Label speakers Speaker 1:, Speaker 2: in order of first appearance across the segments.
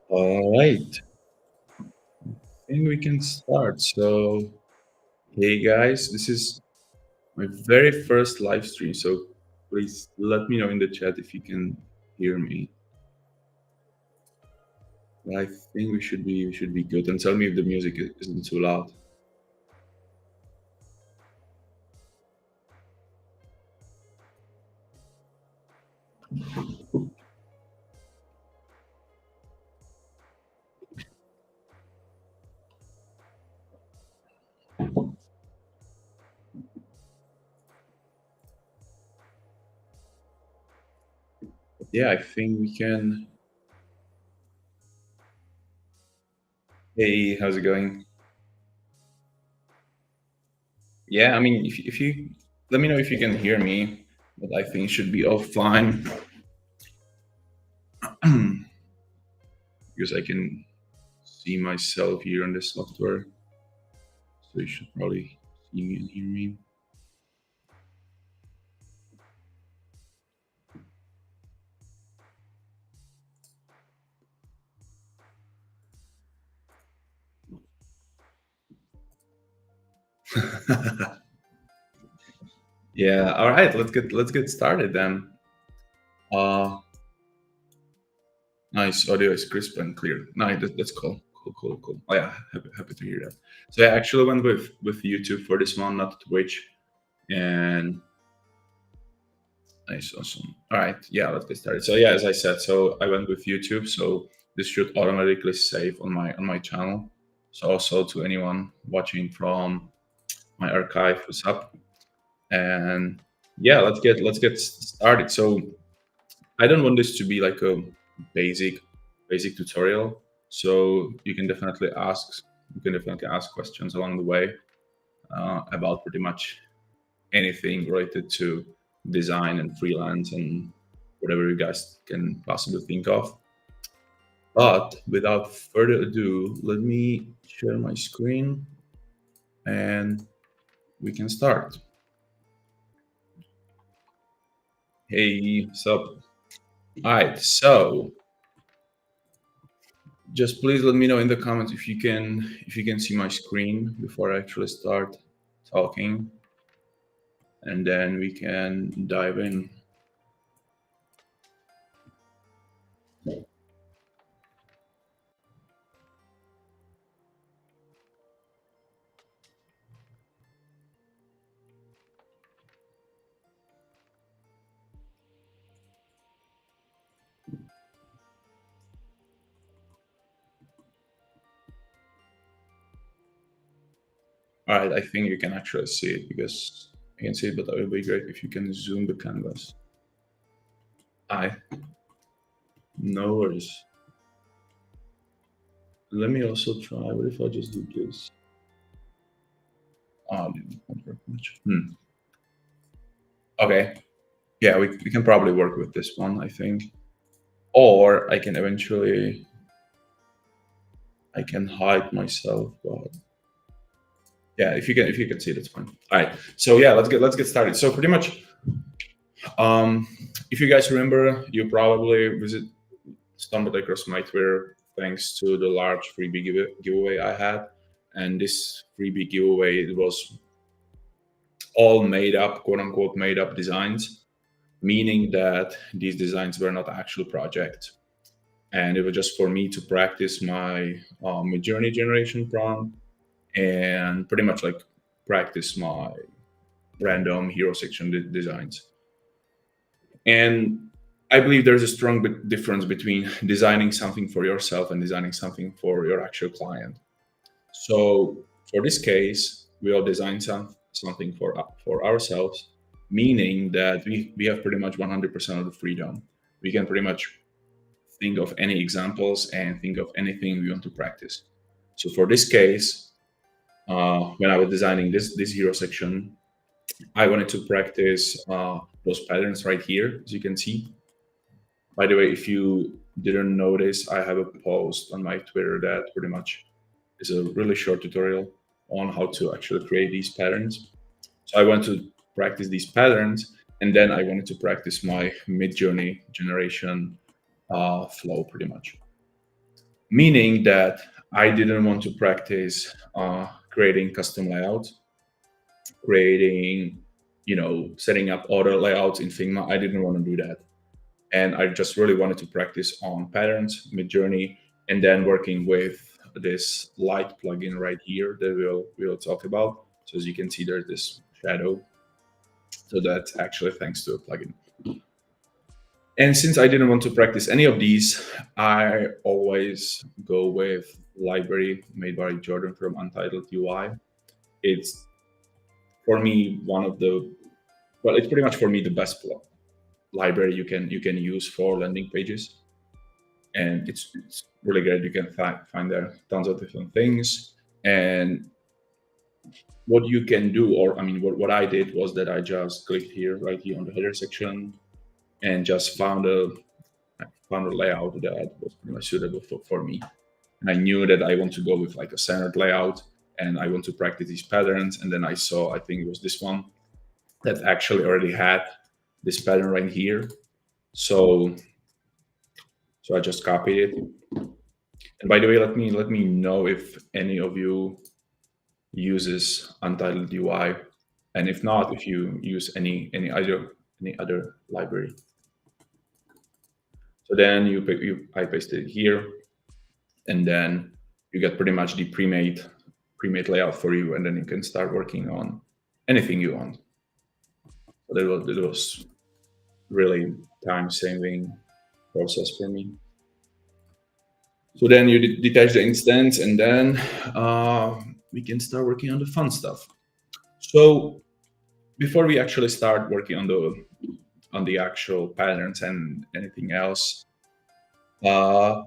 Speaker 1: All right, I think we can start. So, hey guys, this is my very first live stream. So, please let me know in the chat if you can hear me. I think we should be good. And tell me if the music isn't too loud. But yeah, I think we can. Hey, how's it going? Yeah, I mean, if you let me know if you can hear me, but I think it should be all fine because I can see myself here on the software. So you should probably see me and hear me. Yeah. All right. Let's get started then. Uh, nice. Audio is crisp and clear. Nice. That's cool. Cool. Oh yeah. Happy to hear that. So I actually went with YouTube for this one, not Twitch. And nice. Awesome. All right. Yeah. Let's get started. So yeah, as I said, so I went with YouTube. So this should automatically save on my channel. So also to anyone watching from my archive, what's up? And yeah, let's get started. So I don't want this to be like a basic basic tutorial. So you can definitely ask questions along the way about pretty much anything related to design and freelance and whatever you guys can possibly think of. But without further ado, let me share my screen and we can start. Hey, what's up? All right, so just please let me know in the comments if you can see my screen before I actually start talking, and then we can dive in. All right, I think you can actually see it because I can see it, but it would be great if you can zoom the canvas. I no worries. Let me also try. What if I just do this? Didn't work much. Okay. Yeah, we can probably work with this one, I think. Or I can hide myself, but yeah, if you can see, that's fine. All right. So yeah, let's get started. So pretty much, if you guys remember, you probably stumbled across my Twitter thanks to the large freebie giveaway I had, and this freebie giveaway, it was all made up, quote unquote, made up designs, meaning that these designs were not actual projects, and it was just for me to practice my Midjourney generation prompt and pretty much like practice my random hero section designs. And I believe there's a strong difference between designing something for yourself and designing something for your actual client. So for this case, we all design something for ourselves, meaning that we have pretty much 100% of the freedom. We can pretty much think of any examples and think of anything we want to practice. So for this case, when I was designing this hero section, I wanted to practice those patterns right here, as you can see. By the way, if you didn't notice, I have a post on my Twitter that pretty much is a really short tutorial on how to actually create these patterns. So I want to practice these patterns, and then I wanted to practice my Midjourney generation flow pretty much. meaning that I didn't want to practice creating custom layouts, creating, setting up other layouts in Figma. I didn't want to do that. And I just really wanted to practice on patterns, Midjourney, and then working with this light plugin right here that we'll talk about. So as you can see, there's this shadow. So that's actually thanks to a plugin. And since I didn't want to practice any of these, I always go with library made by Jordan from Untitled UI. It's for me it's pretty much for me the best library you can use for landing pages, and it's really good. You can find there tons of different things. And what you can do, or I mean, what I did was that I just clicked right here on the header section, and just found a layout that was pretty much suitable for me. And I knew that I want to go with like a standard layout, and I want to practice these patterns. And then I saw, I think it was this one that actually already had this pattern right here. So I just copied it. And by the way, let me know if any of you uses Untitled UI, and if not, if you use any other library. So then I paste it here, and then you get pretty much the pre-made layout for you, and then you can start working on anything you want. So that was really time-saving process for me. So then you detach the instance, and then we can start working on the fun stuff. So before we actually start working on the actual patterns and anything else, there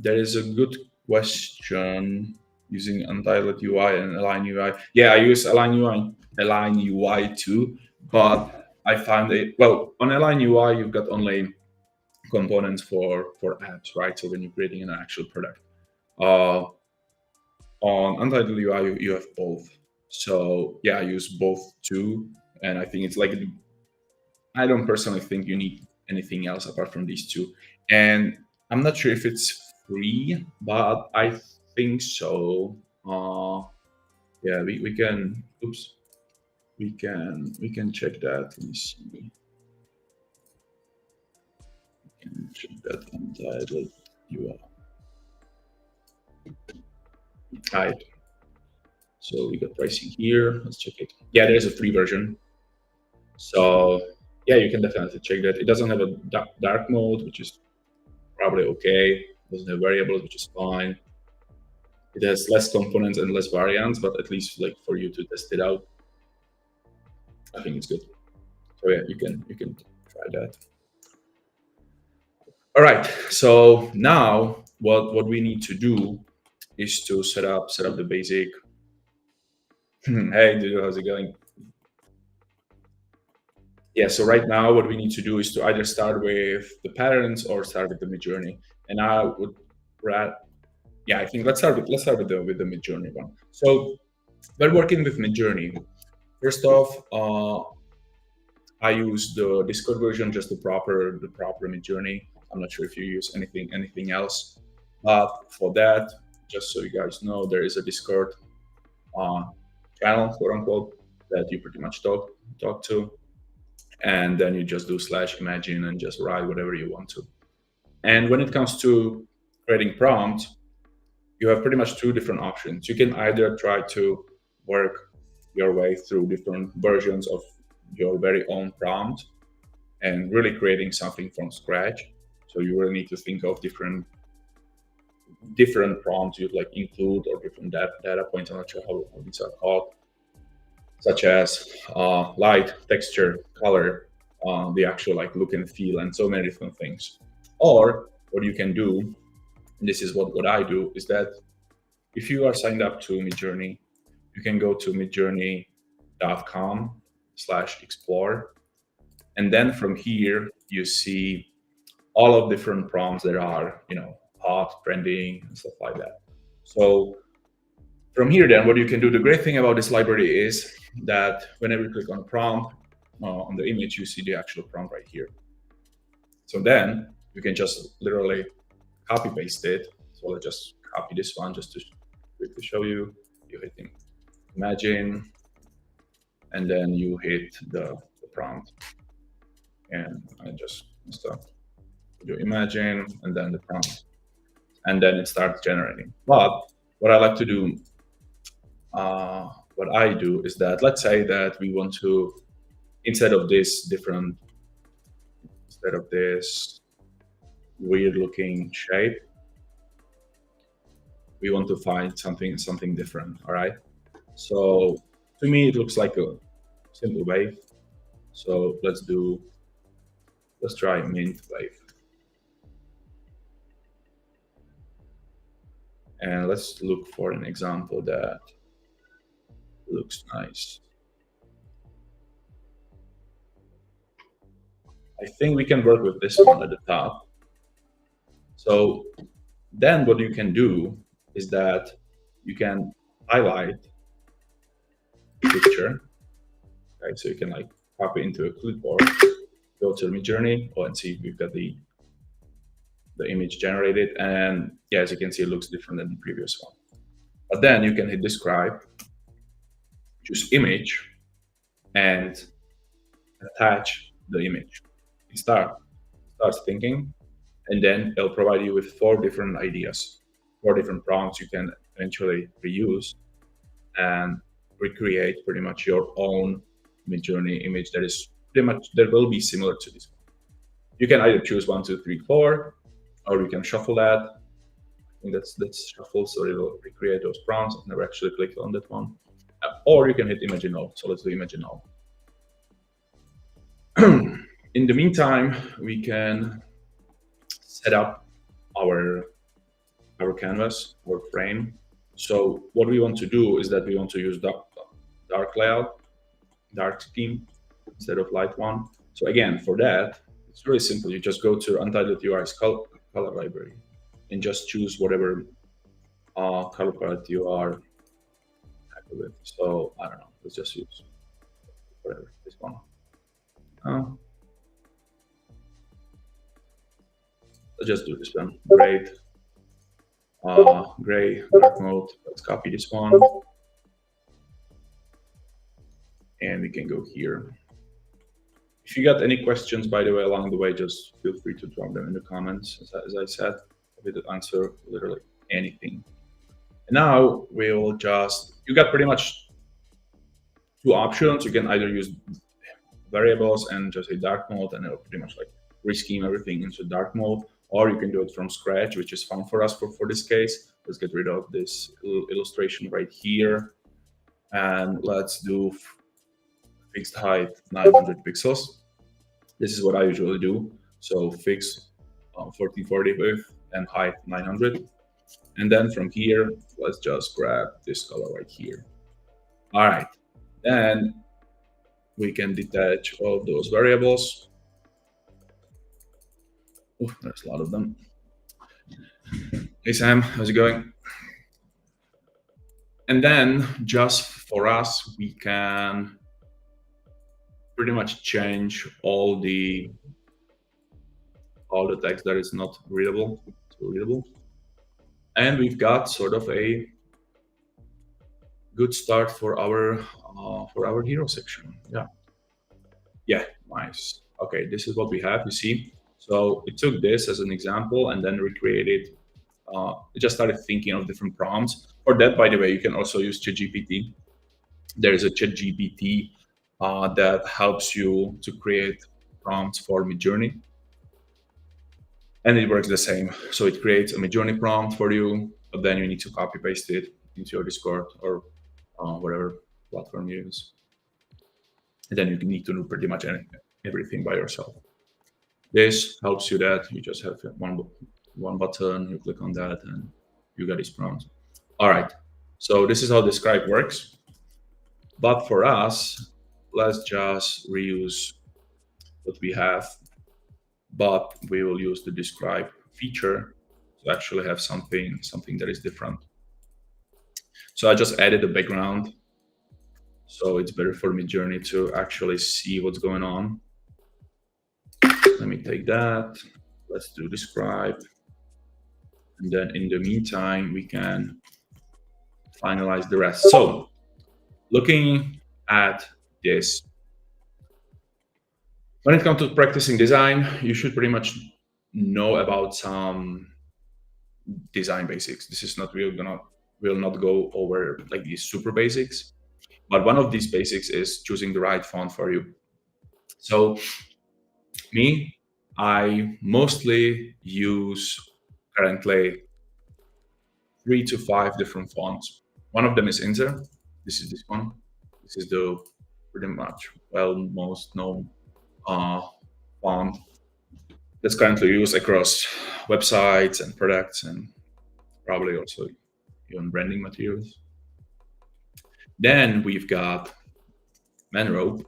Speaker 1: is a good question using Untitled UI and Align UI. Yeah, I use Align UI too, but I found on Align UI you've got only components for apps, right? So when you're creating an actual product, on Untitled UI you have both. So yeah, I use both too, and I think it's like, I don't personally think you need anything else apart from these two. And I'm not sure if it's free, but I think so. Yeah, we can. Oops, we can check that. Let me see. We can check that Untitled UI. Right. So we got pricing here. Let's check it. Yeah, there's a free version. So yeah, you can definitely check that. It doesn't have a dark mode, which is probably okay. It doesn't have variables, which is fine. It has less components and less variants, but at least like for you to test it out, I think it's good. So yeah, you can try that. All right. So now what we need to do is to set up the basic. Hey, dude, how's it going? Yeah, so right now what we need to do is to either start with the patterns or start with the Midjourney. And I would I think let's start with the Midjourney one. So when working with Midjourney, first off, I use the Discord version, just the proper Midjourney. I'm not sure if you use anything else, but for that, just so you guys know, there is a Discord channel, quote unquote, that you pretty much talk to, and then you just do /imagine and just write whatever you want to. And when it comes to creating prompts, you have pretty much two different options. You can either try to work your way through different versions of your very own prompt and really creating something from scratch. So you really need to think of different prompts you'd like include, or different data points. I'm not sure how these are called, such as light, texture, color, the actual like look and feel, and so many different things. Or what you can do, and this is what I do, is that if you are signed up to Midjourney, you can go to midjourney.com/explore, and then from here you see all of different prompts that are hot, trending, and stuff like that. So from here, then what you can do, the great thing about this library is that whenever you click on a prompt on the image, you see the actual prompt right here. So then you can just literally copy paste it. So let's just copy this one just to quickly show you. You hit imagine, and then you hit the prompt, and I just start you imagine, and then the prompt, and then it starts generating. But what I like to do, what I do is that, let's say that we want to, instead of this weird looking shape, we want to find something different. All right. So to me, it looks like a simple wave. So let's try mint wave. And let's look for an example that looks nice. I think we can work with this one at the top. So then what you can do is that you can highlight the picture. Okay, so you can like copy into a clipboard, go to Midjourney, and see if we've got the image generated. And yeah, as you can see, it looks different than the previous one. But then you can hit describe, choose image, and attach the image. It starts thinking, and then it'll provide you with 4 different ideas, 4 different prompts you can eventually reuse and recreate pretty much your own Midjourney image that will be similar to this one. You can either choose 1, 2, 3, 4, or you can shuffle that. I think that's shuffle, so it will recreate those prompts. I've never actually clicked on that one. Or you can hit imagine all. So let's do imagine all. In the meantime, we can set up our canvas or frame. So what we want to do is that we want to use dark layout, dark scheme instead of light one. So again, for that, it's really simple. You just go to Untitled.UI's color library and just choose whatever color palette you are happy with. So I don't know, let's just use whatever, this one. Let's just do this one. Great. Gray, dark mode. Let's copy this one. And we can go here. If you got any questions, by the way, along the way, just feel free to drop them in the comments. As I said, we did answer literally anything. And now we'll you got pretty much 2 options. You can either use variables and just a dark mode, and it'll pretty much like rescheme everything into dark mode, or you can do it from scratch, which is fun for us for this case. Let's get rid of this illustration right here, and let's do fixed height 900 pixels. This is what I usually do. So fix 1440 width and height 900. And then from here, let's just grab this color right here. All right, then we can detach all of those variables. Oh, there's a lot of them. Hey Sam, how's it going? And then just for us, we can pretty much change all the text that is not readable to readable. And we've got sort of a good start for our hero section. Yeah, nice. Okay, this is what we have, you see. So it took this as an example and then recreated. It just started thinking of different prompts. For that, by the way, you can also use ChatGPT. There is a ChatGPT that helps you to create prompts for Midjourney. And it works the same. So it creates a Midjourney prompt for you, but then you need to copy paste it into your Discord or whatever platform you use. And then you need to do pretty much everything by yourself. This helps you that you just have one button, you click on that, and you got this prompt. All right, so this is how Describe works. But for us, let's just reuse what we have, but we will use the Describe feature to actually have something that is different. So I just added a background, so it's better for Midjourney to actually see what's going on. Let me take that. Let's do Describe. And then in the meantime, we can finalize the rest. So looking at this, when it comes to practicing design, you should pretty much know about some design basics. This is not will not go over like these super basics, but one of these basics is choosing the right font for you. So me, I mostly use currently 3 to 5 different fonts. One of them is Inter. This is this one. This is the pretty much most known uh, font that's currently used across websites and products and probably also even branding materials. Then we've got Manrope,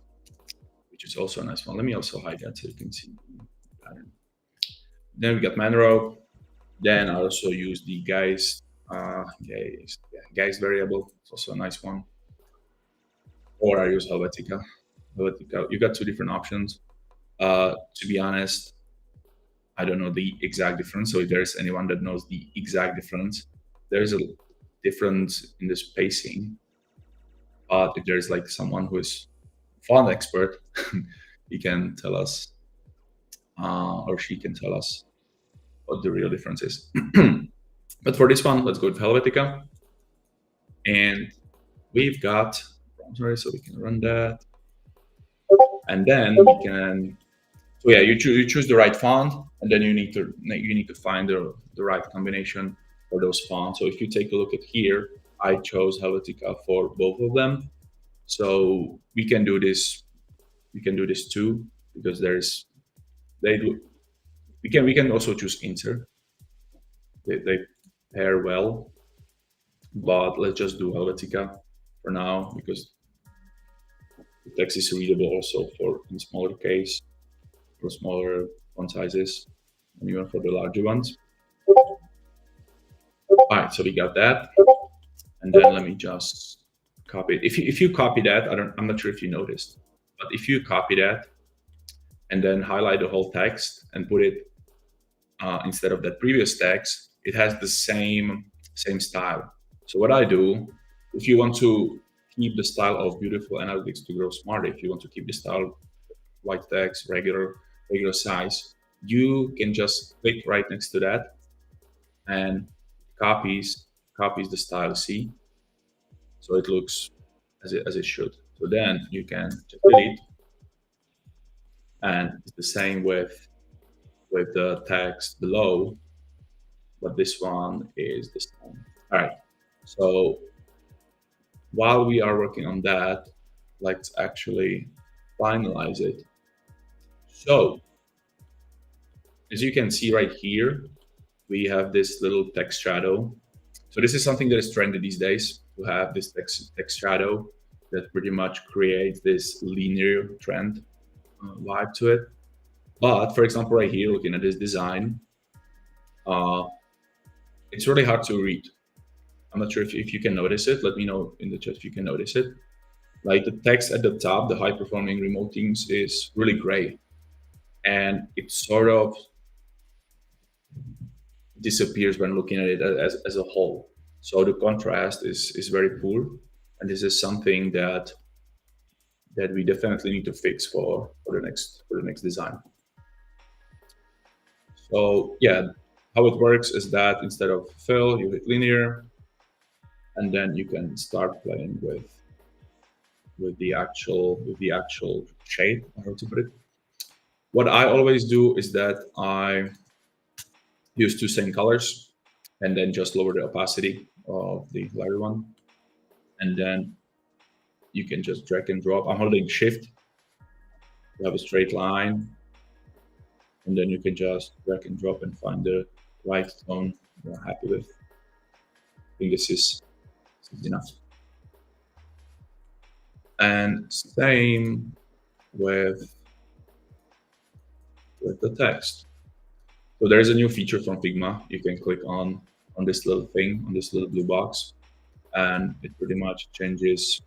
Speaker 1: which is also a nice one. Let me also hide that so you can see the pattern. Then we got Manrope. Then I also use the Geist variable. It's also a nice one. Or I use Helvetica. Helvetica. You got 2 different options. To be honest, I don't know the exact difference. So if there's anyone that knows the exact difference, there's a difference in the spacing. But if there's like someone who is font expert, he can tell us, or she can tell us what the real difference is. But for this one, let's go with Helvetica. And we've got, sorry, so we can run that. And then we can, so yeah, you choose the right font, and then you need to find the right combination for those fonts. So if you take a look at here, I chose Helvetica for both of them. So we can do this. We can do this too because we can also choose Inter. They pair well, but let's just do Helvetica for now because the text is readable also for in smaller case, for smaller font sizes, and even for the larger ones. All right, so we got that, and then let me just copy it. If you copy that, I'm not sure if you noticed, but if you copy that and then highlight the whole text and put it instead of that previous text, it has the same style. So what I do, if you want to keep the style of Beautiful Analytics to Grow Smart, if you want to keep the style white text, regular size, you can just click right next to that and copies the style C, so it looks as it should. So then you can just delete, and it's the same with the text below, but this one is the same. All right. So while we are working on that, let's actually finalize it. So as you can see right here, we have this little text shadow. So this is something that is trendy these days, to have this text shadow that pretty much creates this linear trend vibe to it. But for example, right here, looking at this design, it's really hard to read. I'm not sure if you can notice it. Let me know in the chat if you can notice it. Like the text at the top, the high performing remote teams is really gray, and it sort of disappears when looking at it as a whole. So the contrast is very poor, and this is something that we definitely need to fix for the next design. So yeah, how it works is that instead of fill, you hit linear, and then you can start playing with the actual shade, how to put it. What I always do is that I use 2 same colors and then just lower the opacity of the lighter one, and then you can just drag and drop. I'm holding shift to have a straight line, and then you can just drag and drop and find the right tone you're happy with. I think this is enough. And same with the text. So there is a new feature from Figma. You can click on this little thing, on this little blue box, and it pretty much changes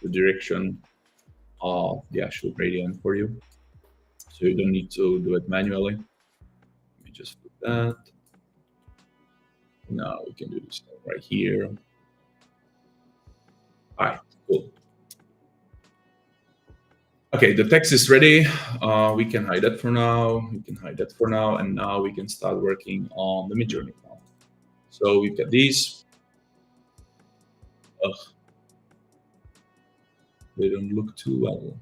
Speaker 1: the direction of the actual gradient for you. So you don't need to do it manually. Let me just put that. Now we can do this right here. All right, cool. Okay, the text is ready. We can hide that for now. We can hide that for now. And now we can start working on the Midjourney now. So we've got these. Ugh, they don't look too well.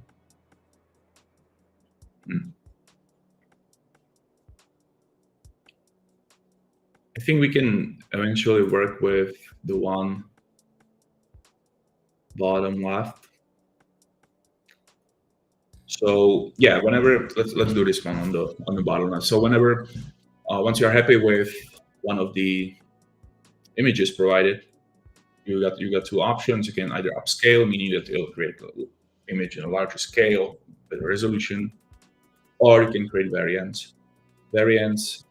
Speaker 1: I think we can eventually work with the one bottom left. So yeah, whenever let's do this one on the bottom left. So whenever once you're happy with one of the images provided, you got two options. You can either upscale, meaning that it'll create an image in a larger scale, better resolution, or you can create variants. Variants.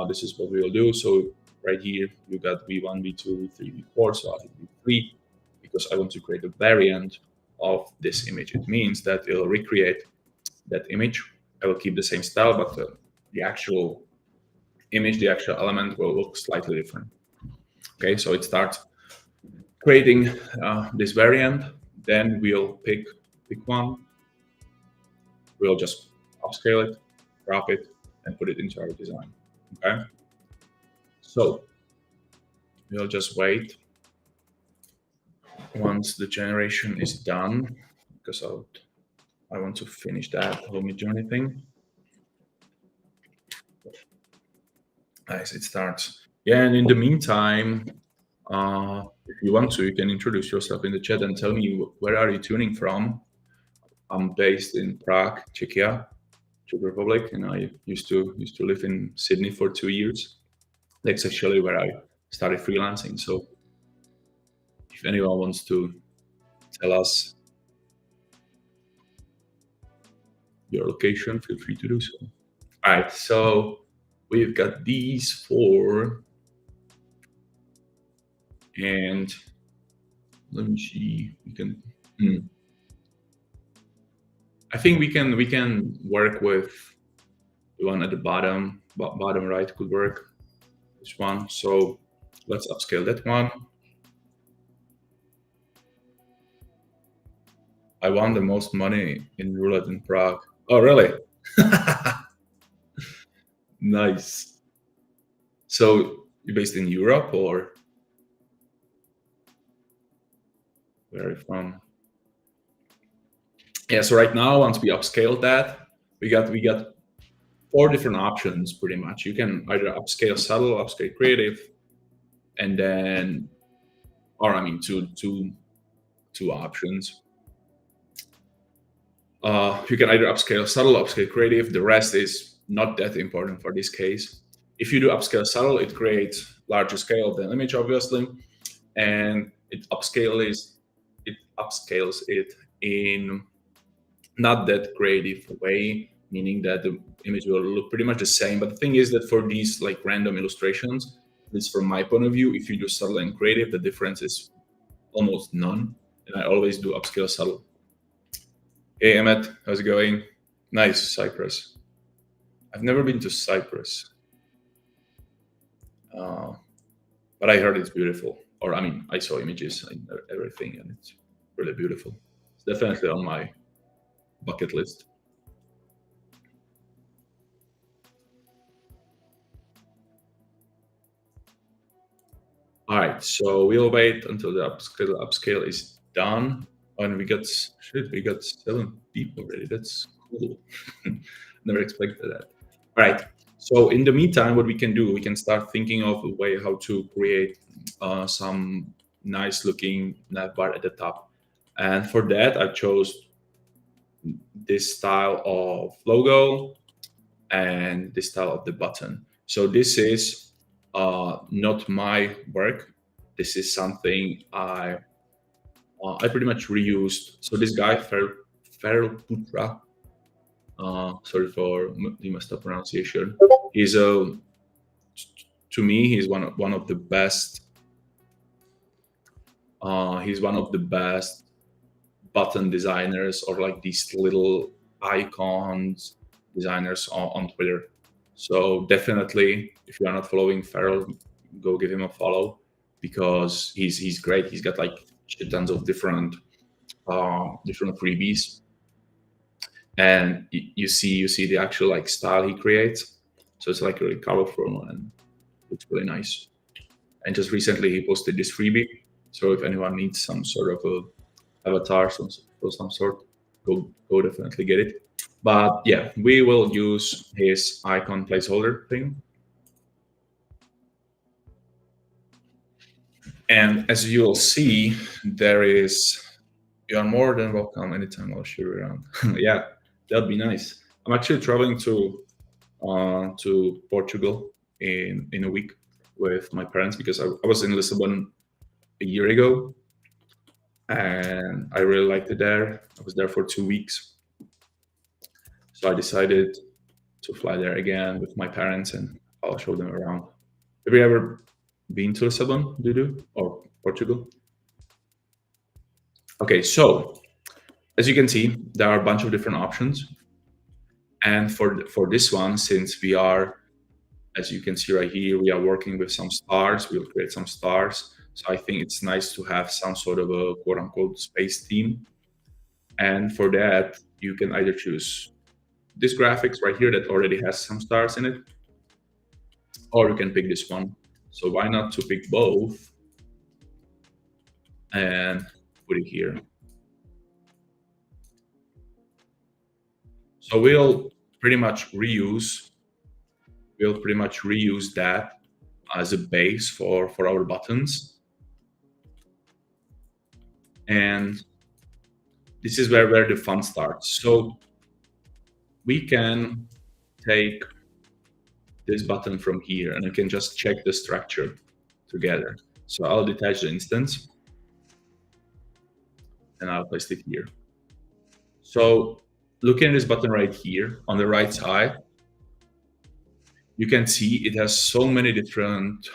Speaker 1: This is what we will do. So right here you got V1, V2, V3, V4. So I hit V3 because I want to create a variant of this image. It means that it'll recreate that image. I will keep the same style, but the actual image, the actual element will look slightly different. Okay, so it starts creating this variant. Then we'll pick one. We'll just upscale it, crop it, and put it into our design. Okay, so we'll just wait once the generation is done, because I want to finish that whole Midjourney thing. Nice, it starts. Yeah, and in the meantime, if you want to, you can introduce yourself in the chat and tell me where are you tuning from. I'm based in Prague, Czechia, Czech Republic, and I used to live in Sydney for 2 years. That's actually where I started freelancing. So if anyone wants to tell us your location, feel free to do so. All right, so we've got these 4, and let me see. We can. I think we can work with the one at the bottom right could work. This one. So let's upscale that one. I won the most money in roulette in Prague. Oh, really? Nice. So you're based in Europe, or where are you from? Yeah. So right now, once we upscale that, we got 4 different options pretty much. You can either upscale subtle, upscale creative, and then, or I mean, two options. You can either upscale subtle, upscale creative. The rest is not that important for this case. If you do upscale subtle, it creates larger scale of the image, obviously, and it upscales it in not that creative way, meaning that the image will look pretty much the same. But the thing is that for these like random illustrations, at least from my point of view, if you do subtle and creative, the difference is almost none. And I always do upscale subtle. Hey, Emmett, how's it going? Nice, Cyprus. I've never been to Cyprus, but I heard it's beautiful. Or I mean, I saw images and everything, and it's really beautiful. It's definitely on my bucket list. All right, so we'll wait until the upscale is done. And we got 7 people already. That's cool. Never expected that. All right. So in the meantime, what we can do, we can start thinking of a way how to create some nice looking navbar at the top. And for that, I chose this style of logo and this style of the button. So this is not my work. This is something I pretty much reused. So this guy, Feral Putra, sorry for the messed up pronunciation, he's to me, he's one of the best. He's one of the best button designers, or like these little icons designers on Twitter. So definitely, if you are not following Feral, go give him a follow because he's great. He's got like shit tons of different freebies, and you see the actual like style he creates. So it's like really colorful and it's really nice. And just recently he posted this freebie. So if anyone needs some sort of a avatar, some sort, go definitely get it. But yeah, we will use his icon placeholder thing. And as you'll see, you are more than welcome anytime. I'll show you around. Yeah, that'd be nice. I'm actually traveling to Portugal in a week with my parents because I was in Lisbon a year ago, and I really liked it there. I was there for 2 weeks, so I decided to fly there again with my parents, and I'll show them around. Have you ever been to Lisbon, Dudu, or Portugal? Okay, so as you can see, there are a bunch of different options, and for this one, since we are, as you can see right here, we are working with some stars. We'll create some stars. So I think it's nice to have some sort of a quote unquote space theme. And for that, you can either choose this graphics right here that already has some stars in it, or you can pick this one. So why not to pick both and put it here? So we'll pretty much reuse that as a base for our buttons. And this is where the fun starts. So we can take this button from here and we can just check the structure together. So I'll detach the instance and I'll place it here. So looking at this button right here on the right side, you can see it has so many different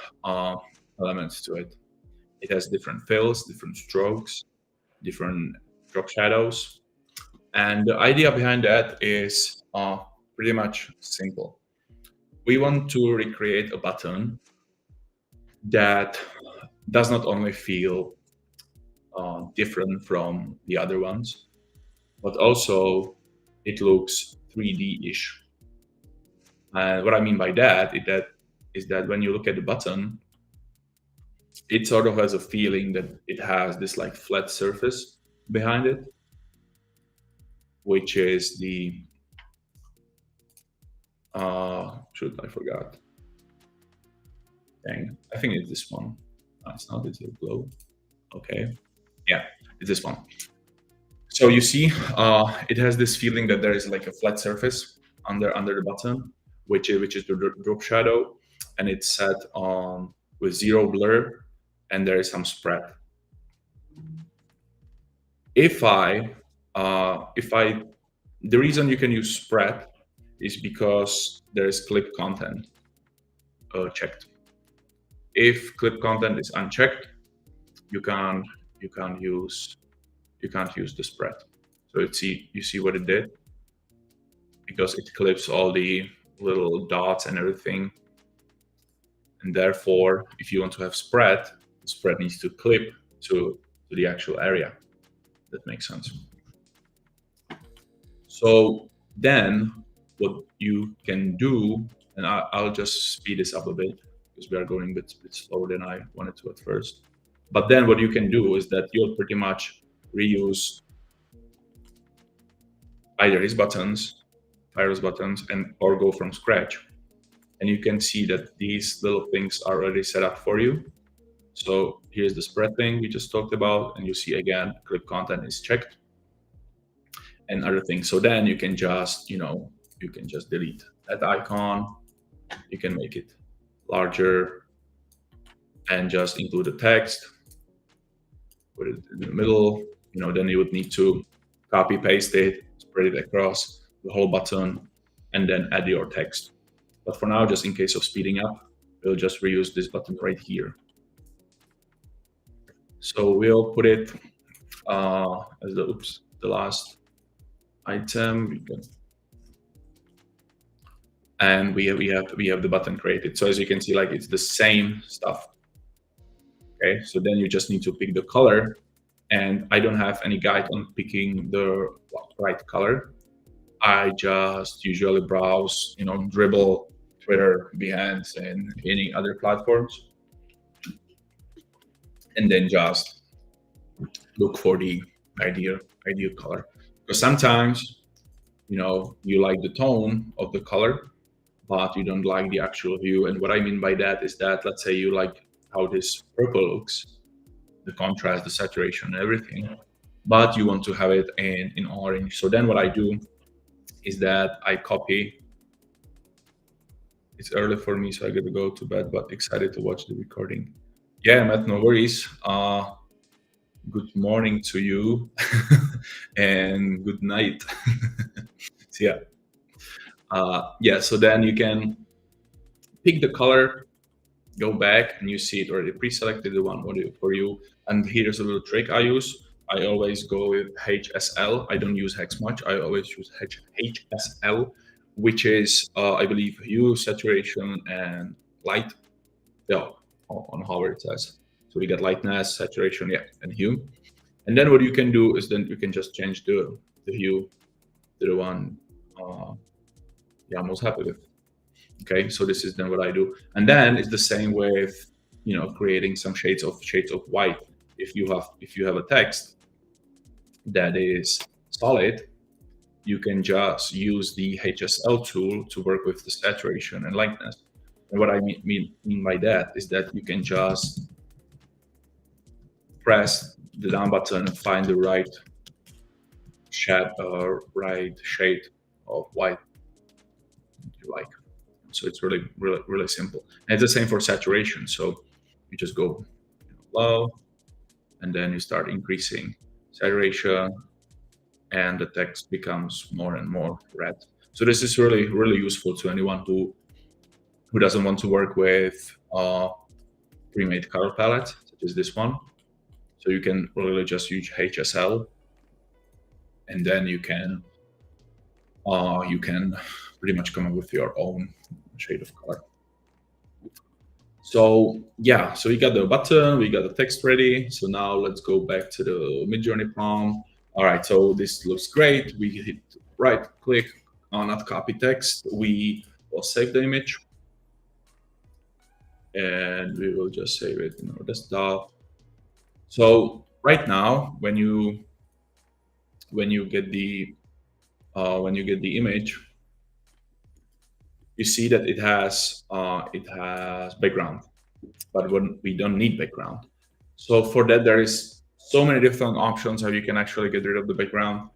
Speaker 1: elements to it. It has different fills, different strokes, different drop shadows. And the idea behind that is pretty much simple. We want to recreate a button that does not only feel different from the other ones, but also it looks 3D-ish. And what I mean by that is that when you look at the button, it sort of has a feeling that it has this like flat surface behind it, which is the shoot, I forgot. Dang, I think it's this one. No, it's not. It's a glow. Okay, yeah, it's this one. So you see, it has this feeling that there is like a flat surface under the button, which is the drop shadow, and it's set on with zero blur, and there is some spread. If I the reason you can use spread is because there is clip content checked. If clip content is unchecked, you can't use the spread. So you see what it did, because it clips all the little dots and everything, and therefore if you want to have spread, the spread needs to clip to the actual area. That makes sense. So then what you can do, and I'll just speed this up a bit because we are going a bit slower than I wanted to at first. But then what you can do is that you'll pretty much reuse either his buttons, Pyro's buttons, and or go from scratch. And you can see that these little things are already set up for you. So here's the spread thing we just talked about, and you see again, clip content is checked and other things. So then you can just, you can just delete that icon. You can make it larger and just include the text, put it in the middle. Then you would need to copy paste it, spread it across the whole button, and then add your text. But for now, just in case of speeding up, we'll just reuse this button right here. So we'll put it as the last item. and we have the button created. So as you can see, like it's the same stuff. Okay, so then you just need to pick the color, and I don't have any guide on picking the right color. I just usually browse, Dribble, Twitter, Behance, and any other platforms, and then just look for the ideal color. Because sometimes, you like the tone of the color, but you don't like the actual hue. And what I mean by that is that, let's say you like how this purple looks, the contrast, the saturation, and everything, but you want to have it in orange. So then what I do is that I copy. It's early for me, so I got to go to bed, but excited to watch the recording. Yeah, Matt, no worries. Good morning to you, and good night. So yeah. So then you can pick the color, go back, and you see it already pre-selected, the one for you. And here's a little trick I use. I always go with HSL. I don't use hex much. I always use HSL, which is, I believe, hue, saturation, and light. Yeah, on hover it says. So we get lightness, saturation, and hue. And then what you can do is then you can just change the hue to the one I'm most happy with. Okay, so this is then what I do. And then it's the same with creating some shades of white. If you have a text that is solid, you can just use the HSL tool to work with the saturation and lightness. And what I mean by that is that you can just press the down button and find the right shade of white you like. So it's really, really, really simple. And it's the same for saturation. So you just go low, and then you start increasing saturation, and the text becomes more and more red. So this is really, really useful to anyone who doesn't want to work with pre-made color palettes, such as this one. So you can really just use HSL, and then you can pretty much come up with your own shade of color. So yeah, so we got the button, we got the text ready. So now let's go back to the Midjourney prompt. All right, so this looks great. We hit right click on not copy text. We will save the image, and we will just save it in our desktop. So right now, when you get the image, you see that it has background, but when we don't need background. So for that, there is so many different options how you can actually get rid of the background.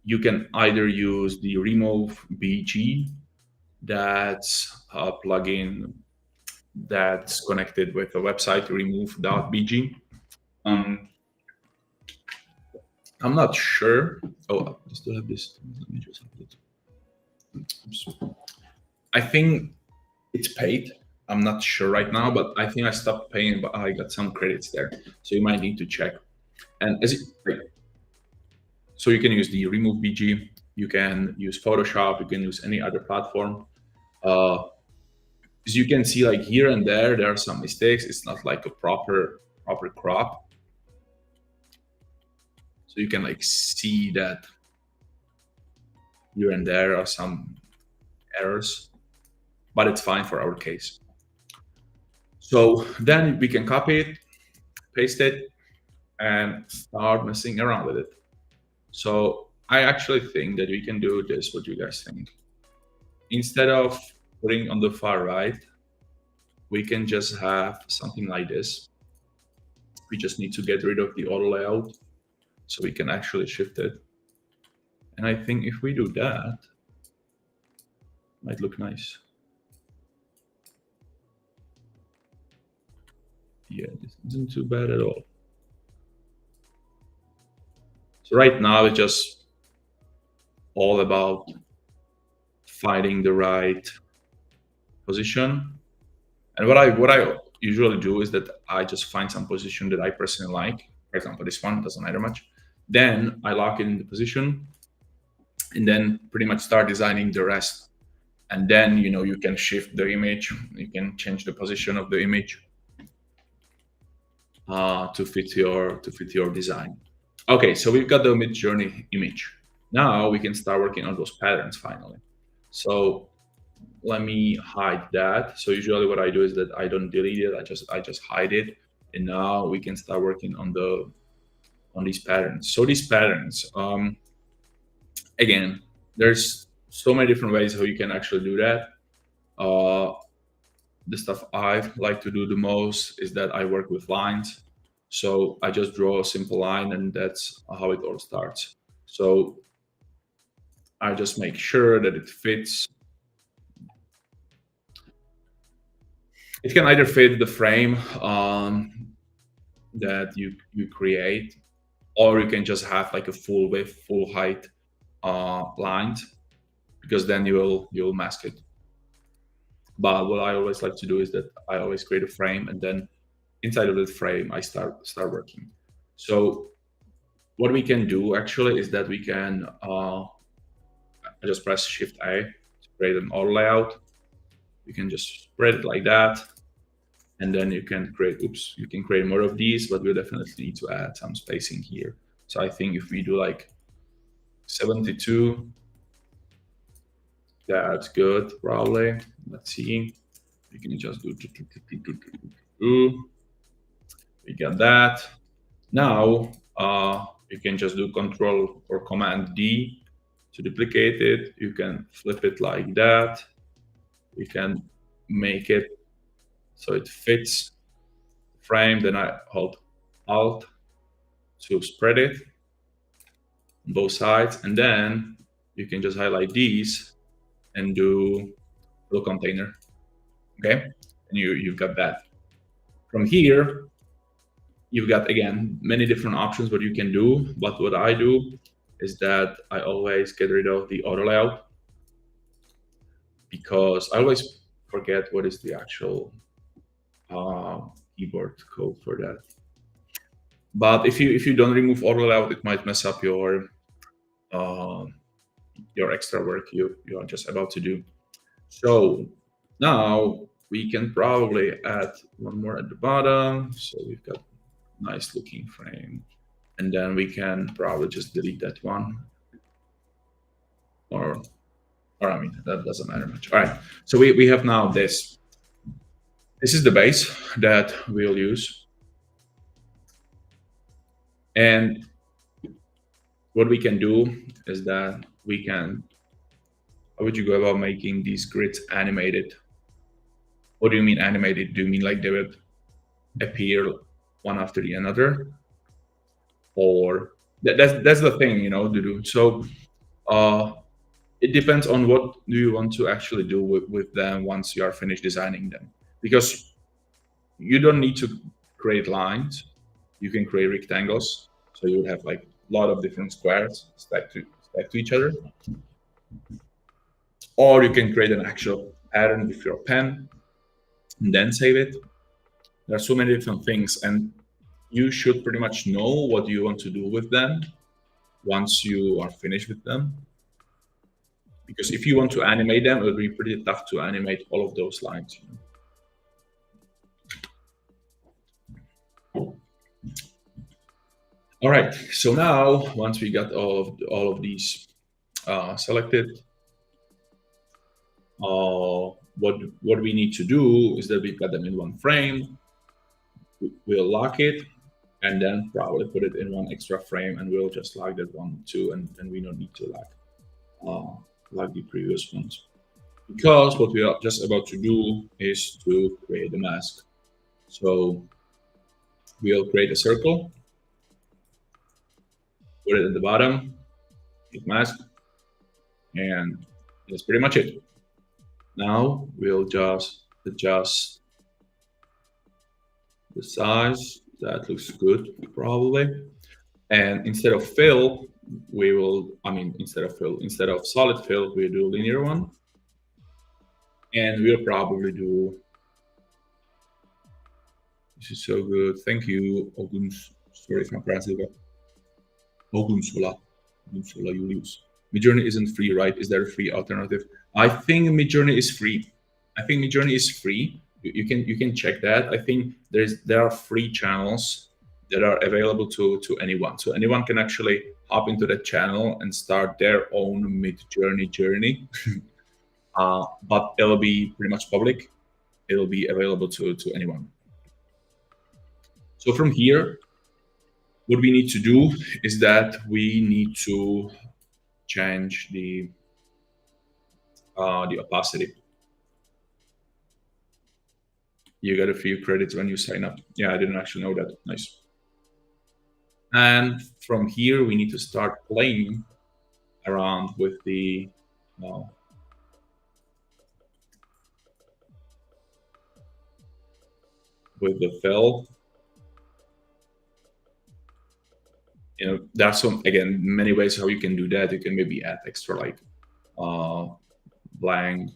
Speaker 1: You can either use the Remove BG, that's a plugin that's connected with the website remove.bg. I'm not sure. Oh, I still have this. Let me just upload. I think it's paid. I'm not sure right now, but I think I stopped paying, but I got some credits there. So you might need to check. And so you can use the Remove BG. You can use Photoshop. You can use any other platform. As you can see, like here and there are some mistakes. It's not like a proper crop. So you can like see that here and there are some errors, but it's fine for our case. So then we can copy it, paste it, and start messing around with it. So I actually think that we can do this. What do you guys think? Instead of putting on the far right, we can just have something like this. We just need to get rid of the auto layout so we can actually shift it. And I think if we do that, it might look nice. Yeah, this isn't too bad at all. So right now it's just all about finding the right position. And what I usually do is that I just find some position that I personally like. For example, this one doesn't matter much. Then I lock it in the position, and then pretty much start designing the rest. And then you can shift the image, you can change the position of the image to fit your design. Okay, so we've got the Midjourney image. Now we can start working on those patterns finally. So let me hide that. So usually what I do is that I don't delete it, I just hide it. And now we can start working on these patterns. So these patterns, again, there's so many different ways how you can actually do that. Uh, the stuff I like to do the most is that I work with lines. So I just draw a simple line, and that's how it all starts. So I just make sure that it fits. It can either fit the frame that you create, or you can just have like a full width, full height lines, because then you'll mask it. But what I always like to do is that I always create a frame, and then inside of the frame I start working. So what we can do actually is that we can I just press Shift A to create an auto layout. You can just spread it like that, and then you can create more of these, but we'll definitely need to add some spacing here. So I think if we do like 72, that's good probably. Let's see. We can just do. We got that. Now you can just do Control or Command D to duplicate it. You can flip it like that. You can make it so it fits the frame. Then I hold Alt to spread it on both sides, and then you can just highlight these and do the container. Okay, and you've got that. From here, you've got, again, many different options what you can do, but what I do is that I always get rid of the auto layout, because I always forget what is the actual keyboard code for that. But if you don't remove auto layout, it might mess up your extra work you are just about to do. So now we can probably add one more at the bottom. So we've got nice looking frame, and then we can probably just delete that one, or I mean, that doesn't matter much. All right, so we have now this is the base that we'll use, and what we can do is that we can, how would you go about making these grids animated? What do you mean animated? Do you mean like they would appear one after the another? Or that's the thing, to do. So it depends on what do you want to actually do with them once you are finished designing them. Because you don't need to create lines. You can create rectangles. So you would have like a lot of different squares stacked to each other. Or you can create an actual pattern with your pen and then save it. There are so many different things, and you should pretty much know what you want to do with them once you are finished with them. Because if you want to animate them, it will be pretty tough to animate all of those lines. All right, so now once we got all of these selected, what we need to do is that we've got them in one frame. We'll lock it, and then probably put it in one extra frame, and we'll just lock that one too, and we don't need to lock the previous ones, because what we are just about to do is to create a mask. So we'll create a circle, put it at the bottom, hit mask, and that's pretty much it. Now we'll just adjust the size. That looks good, probably. And instead of fill, instead of solid fill, we'll do linear one. And we'll probably do, this is so good. Thank you, Oguns. Sorry if I'm pronouncing it. Ogunsula Julius. Midjourney isn't free, right? Is there a free alternative? I think Midjourney is free. I think Midjourney is free. You can check that. I think there are free channels that are available to anyone. So anyone can actually hop into that channel and start their own Midjourney journey. But it'll be pretty much public. It'll be available to anyone. So from here, what we need to do is that we need to change the opacity. You get a few credits when you sign up. Yeah, I didn't actually know that. Nice. And from here, we need to start playing around with the fill. There are some, again, many ways how you can do that. You can maybe add extra like blank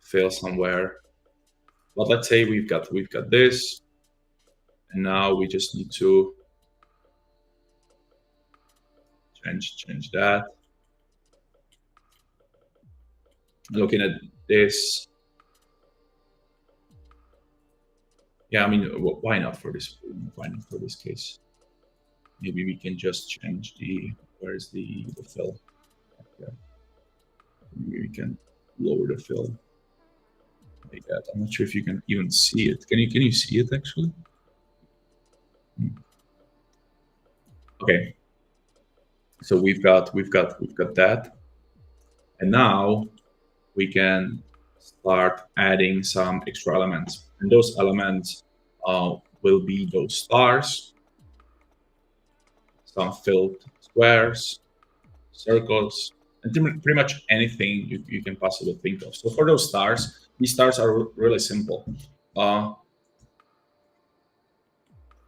Speaker 1: fill somewhere. But let's say we've got this, and now we just need to change that. Looking at this, yeah, I mean, why not for this? Why not for this case? Maybe we can just change where's the fill? Okay. Maybe we can lower the fill like that. I'm not sure if you can even see it. Can you see it actually? Okay. So we've got that, and now we can start adding some extra elements, and those elements will be those stars, some filled squares, circles, and pretty much anything you can possibly think of. So for those stars, these stars are really simple. What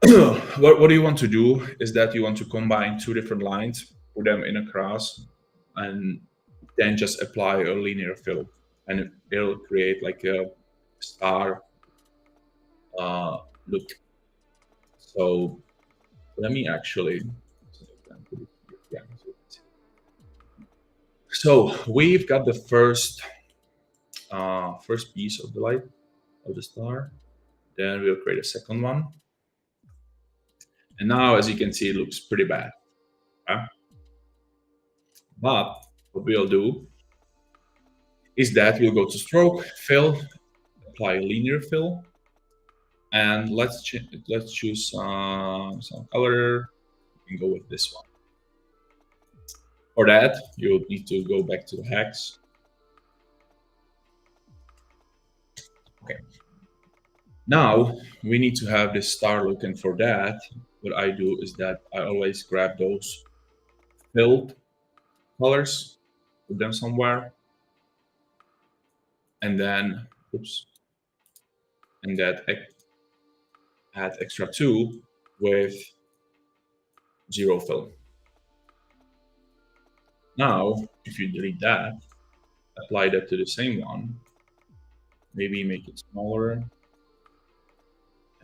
Speaker 1: you want to do is that you want to combine two different lines, put them in a cross, and then just apply a linear fill, and it'll create like a star look. So let me actually. So we've got the first piece of the light of the star. Then we'll create a second one. And now, as you can see, it looks pretty bad. Okay? But what we'll do is that we'll go to stroke, fill, apply linear fill, and let's choose some color. We can go with this one. For that, you'll need to go back to the hex. Okay. Now we need to have this star look, and for that, what I do is that I always grab those filled colors, put them somewhere, and then, and that add extra 2 with 0 fill. Now, if you delete that, apply that to the same one, maybe make it smaller,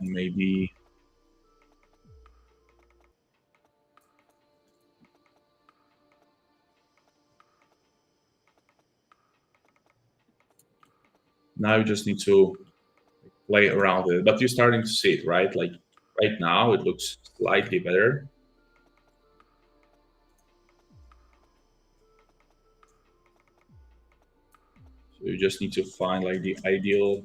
Speaker 1: and maybe now you just need to play around with it, but you're starting to see it, right? Like right now, it looks slightly better. So you just need to find like the ideal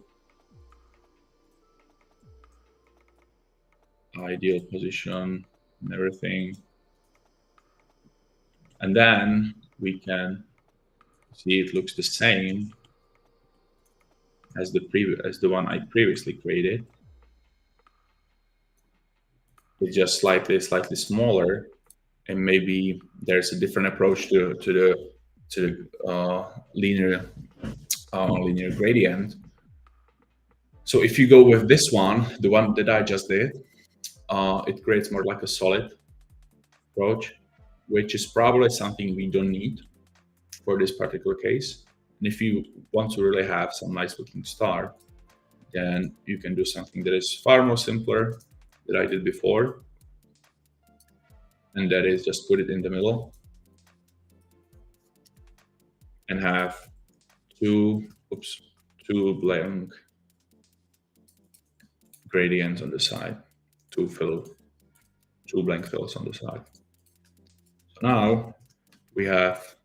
Speaker 1: position and everything, and then we can see it looks the same as the one I previously created. It's just slightly smaller, and maybe there's a different approach to the linear gradient. So if you go with this one, the one that I just did, it creates more like a solid approach, which is probably something we don't need for this particular case. And if you want to really have some nice looking star, then you can do something that is far more simpler that I did before. And that is just put it in the middle. and have two blank gradients on the side, two blank fills on the side. So now we have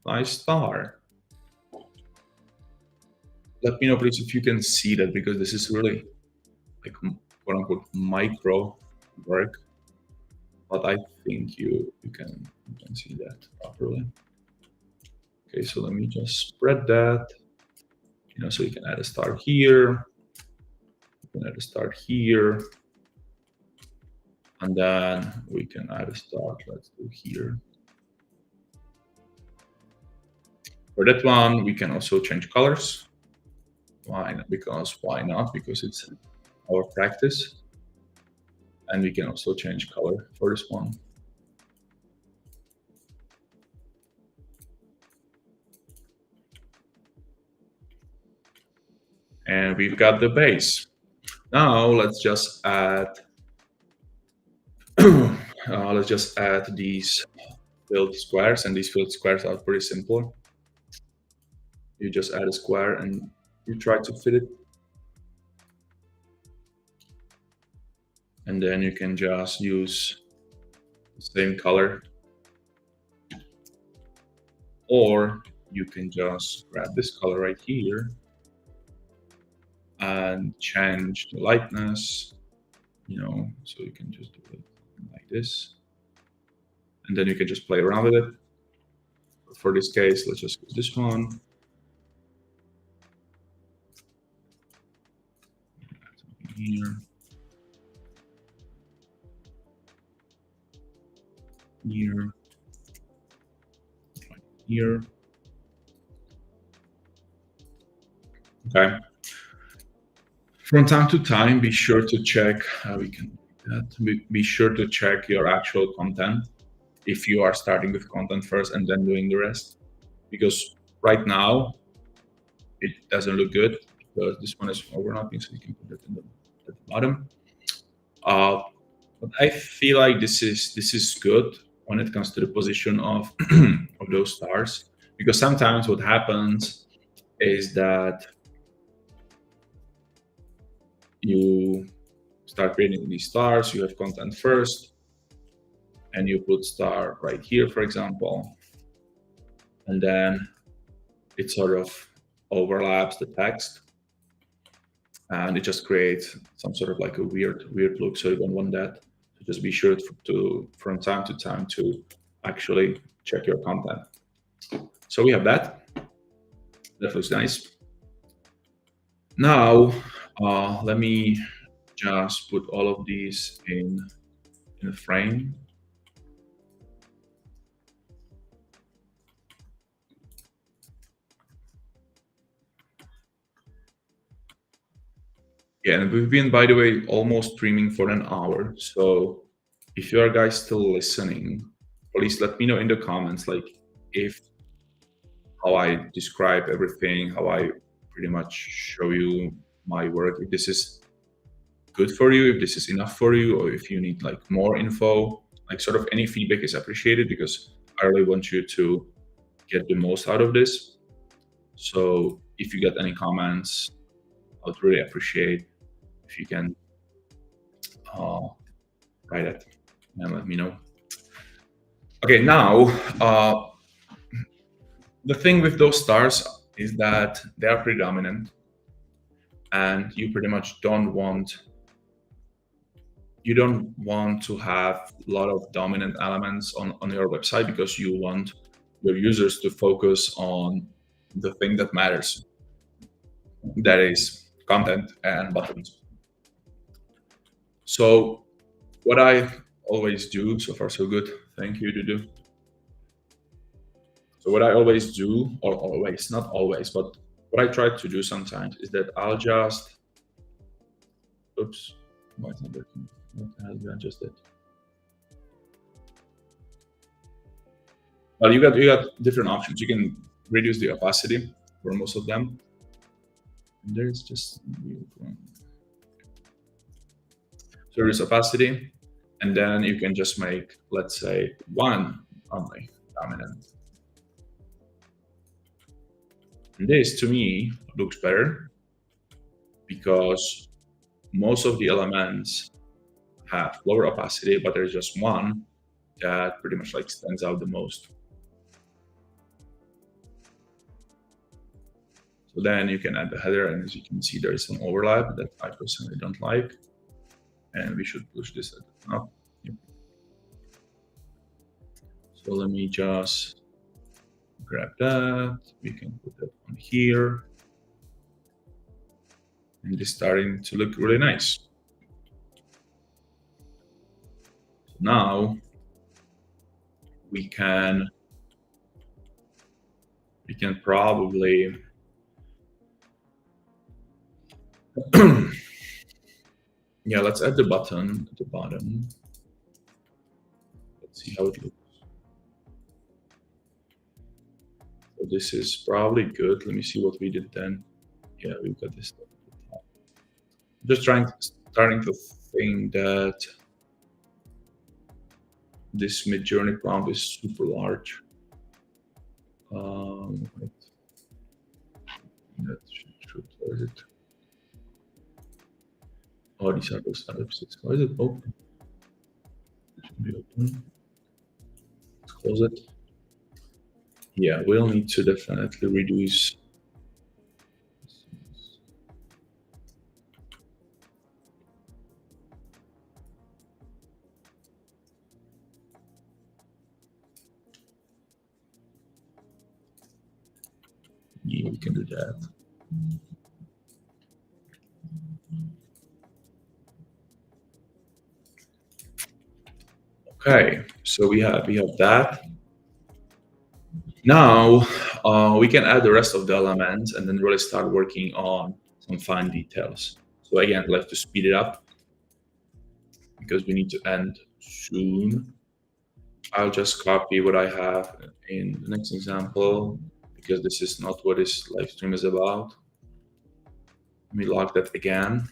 Speaker 1: nice star. Let me know please if you can see that, because this is really like quote unquote micro work, but I think you can see that properly. Okay, so let me just spread that, so you can add a star here, you can add a star here, and then we can add a star, let's do here. For that one, we can also change colors. Why not? Why not? Because it's our practice. And we can also change color for this one. And we've got the base. Now let's just add these filled squares, and these filled squares are pretty simple. You just add a square and you try to fit it, and then you can just use the same color, or you can just grab this color right here and change the lightness, so you can just do it like this, and then you can just play around with it. For this case, let's just use this one. Here. Here. Right here. Okay. From time to time, be sure to check how we can do that. Be sure to check your actual content if you are starting with content first and then doing the rest, because right now it doesn't look good because this one is overlapping, so you can put it at the bottom. But I feel like this is good when it comes to the position of of those stars, because sometimes what happens is that you start creating these stars, you have content first, and you put star right here, for example, and then it sort of overlaps the text, and it just creates some sort of like a weird look. So you don't want that. So just be sure to from time to time to actually check your content. So we have that. That looks nice. Now let me just put all of these in a frame. Yeah, and we've been, by the way, almost streaming for an hour. So if you are guys still listening, please let me know in the comments, like if how I describe everything, how I pretty much show you my work, if this is good for you, if this is enough for you, or if you need like more info, like sort of any feedback is appreciated, because I really want you to get the most out of this. So if you get any comments, I would really appreciate if you can write it and let me know. Okay, now the thing with those stars is that they are predominant, and you pretty much don't want to have a lot of dominant elements on your website, because you want your users to focus on the thing that matters, that is content and buttons. So what I always do, so far so good, thank you, Dudu. So what I always do, or always, not always, but what I try to do sometimes is that I'll just, oops, why it's not working? What the hell did I just did? Well, you got different options. You can reduce the opacity for most of them. And there's just one. So reduce opacity, and then you can just make, let's say, one only dominant. And this, to me, looks better because most of the elements have lower opacity, but there's just one that pretty much like stands out the most. So then you can add the header, and as you can see, there is some overlap that I personally don't like, and we should push this at the top. Yep. So let me just grab that. We can put that on here, and it's starting to look really nice. So now we can probably yeah, let's add the button at the bottom. Let's see how it looks. So this is probably good. Let me see what we did then. Yeah, we got this stuff at the top. Just starting to think that this mid-journey prompt is super large. Wait. That should close it. Oh, these are those ellipses. Why is it open? It should be open. Let's close it. Yeah, we'll need to definitely reduce. Yeah, we can do that. Okay, so we have that. Now we can add the rest of the elements and then really start working on some fine details. So again, I'd like to speed it up because we need to end soon. I'll just copy what I have in the next example because this is not what this live stream is about. Let me log that again.